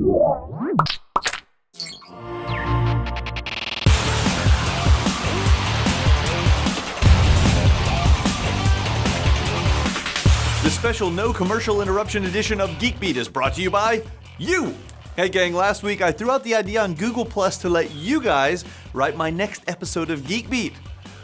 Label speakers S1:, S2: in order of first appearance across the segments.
S1: This special no commercial interruption edition of Geek Beat is brought to you by you. Hey gang, last week I threw out the idea on Google Plus to let you guys write my next episode of Geek Beat.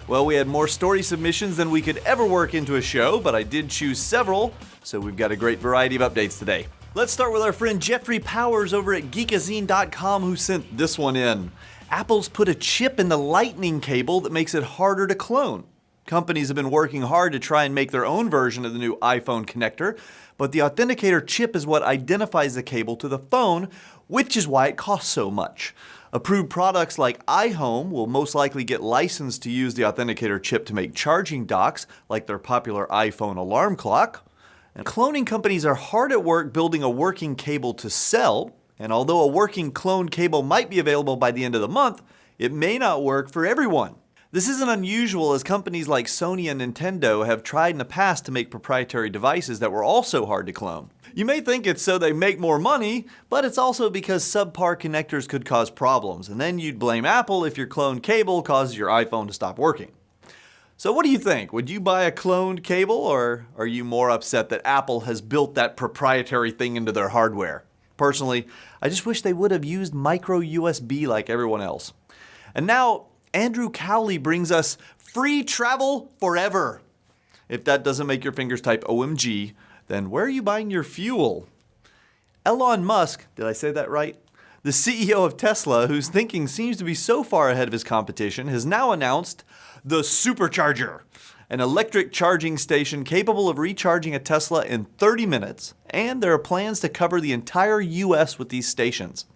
S1: Well, we had more story submissions than we could ever work into a show, but I did choose several, so we've got a great variety of updates today. Let's start with our friend Jeffrey Powers over at geekazine.com who sent this one in. Apple's put a chip in the lightning cable that makes it harder to clone. Companies have been working hard to try and make their own version of the new iPhone connector, but the authenticator chip is what identifies the cable to the phone, which is why it costs so much. Approved products like iHome will most likely get licensed to use the authenticator chip to make charging docks, like their popular iPhone alarm clock. And cloning companies are hard at work building a working cable to sell, and although a working cloned cable might be available by the end of the month, it may not work for everyone. This isn't unusual, as companies like Sony and Nintendo have tried in the past to make proprietary devices that were also hard to clone. You may think it's so they make more money, but it's also because subpar connectors could cause problems, and then you'd blame Apple if your cloned cable causes your iPhone to stop working. So what do you think? Would you buy a cloned cable, or are you more upset that Apple has built that proprietary thing into their hardware? Personally, I just wish they would have used micro USB like everyone else. And now, Andrew Cowley brings us free travel forever. If that doesn't make your fingers type OMG, then where are you buying your fuel? Elon Musk, did I say that right? The CEO of Tesla, whose thinking seems to be so far ahead of his competition, has now announced the Supercharger, an electric charging station capable of recharging a Tesla in 30 minutes, and there are plans to cover the entire US with these stations.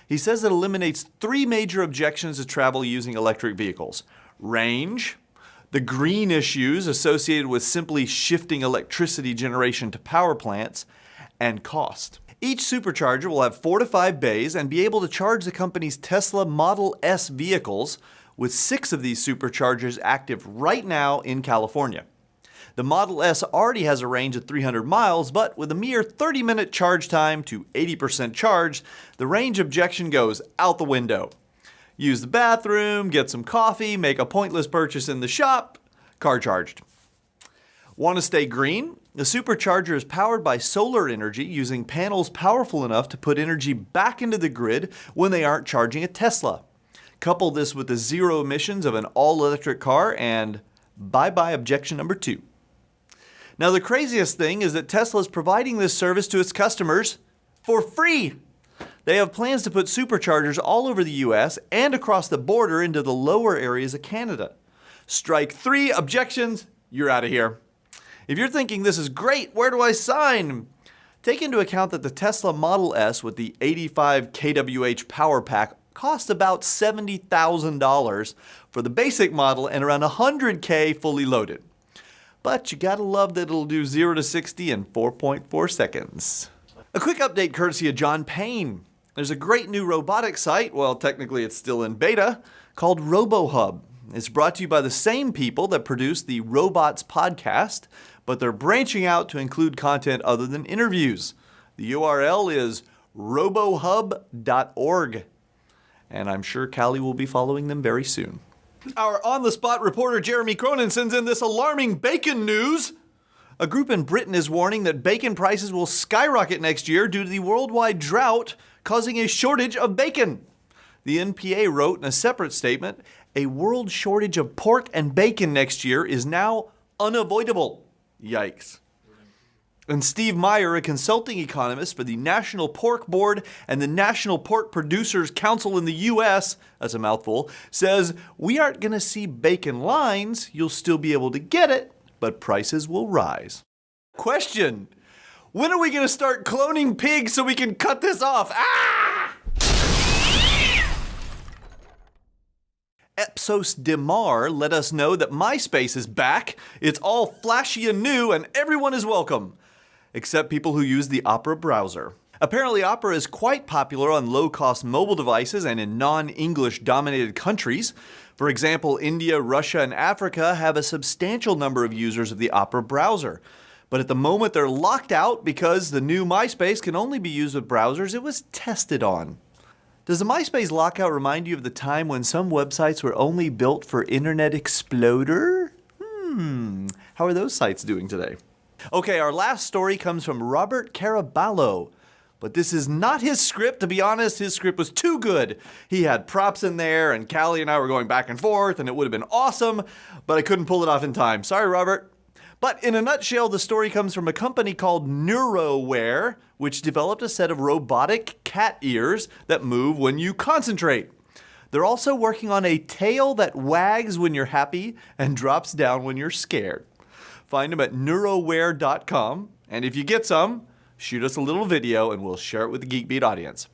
S1: He says it eliminates three major objections to travel using electric vehicles: range, the green issues associated with simply shifting electricity generation to power plants, and cost. Each supercharger will have 4 to 5 bays and be able to charge the company's Tesla Model S vehicles, with 6 of these superchargers active right now in California. The Model S already has a range of 300 miles, but with a mere 30-minute charge time to 80% charged, the range objection goes out the window. Use the bathroom, get some coffee, make a pointless purchase in the shop, car charged. Want to stay green? The supercharger is powered by solar energy using panels powerful enough to put energy back into the grid when they aren't charging a Tesla. Couple this with the zero emissions of an all-electric car and bye-bye objection number 2. Now the craziest thing is that Tesla is providing this service to its customers for free. They have plans to put superchargers all over the US and across the border into the lower areas of Canada. Strike 3 objections, you're out of here. If you're thinking this is great, where do I sign? Take into account that the Tesla Model S with the 85 kWh power pack costs about $70,000 for the basic model and around $100K fully loaded. But you gotta love that it'll do 0 to 60 in 4.4 seconds. A quick update courtesy of John Payne. There's a great new robotics site, well technically it's still in beta, called RoboHub. It's brought to you by the same people that produce the Robots podcast, but they're branching out to include content other than interviews. The URL is robohub.org, and I'm sure Callie will be following them very soon. Our on-the-spot reporter Jeremy Cronin sends in this alarming bacon news. A group in Britain is warning that bacon prices will skyrocket next year due to the worldwide drought causing a shortage of bacon. The NPA wrote in a separate statement, "A world shortage of pork and bacon next year is now unavoidable." Yikes. And Steve Meyer, a consulting economist for the National Pork Board and the National Pork Producers Council in the US, that's a mouthful, says, "We aren't going to see bacon lines. You'll still be able to get it, but prices will rise." Question: when are we going to start cloning pigs so we can cut this off? Ah! Epsos Demar let us know that MySpace is back. It's all flashy and new, and everyone is welcome, except people who use the Opera browser. Apparently, Opera is quite popular on low-cost mobile devices and in non-English dominated countries. For example, India, Russia, and Africa have a substantial number of users of the Opera browser. But at the moment they're locked out because the new MySpace can only be used with browsers it was tested on. Does the MySpace lockout remind you of the time when some websites were only built for Internet Explorer? How are those sites doing today? Okay, our last story comes from Robert Caraballo. But this is not his script. To be honest, his script was too good. He had props in there, and Callie and I were going back and forth, and it would have been awesome, but I couldn't pull it off in time. Sorry, Robert. But in a nutshell, the story comes from a company called NeuroWare, which developed a set of robotic cat ears that move when you concentrate. They're also working on a tail that wags when you're happy and drops down when you're scared. Find them at neuroware.com, and if you get some, shoot us a little video and we'll share it with the Geek Beat audience.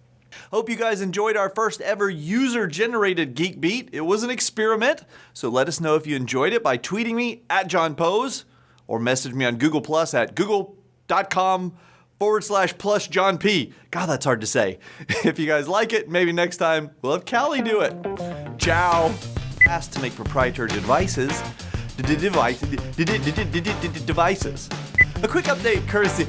S1: Hope you guys enjoyed our first ever user-generated Geek Beat. It was an experiment, so let us know if you enjoyed it by tweeting me at John Pose or message me on Google Plus at google.com/plus John P. God, that's hard to say. If you guys like it, maybe next time we'll have Callie do it. Ciao. Asked to make proprietary devices. Devices. A quick update courtesy.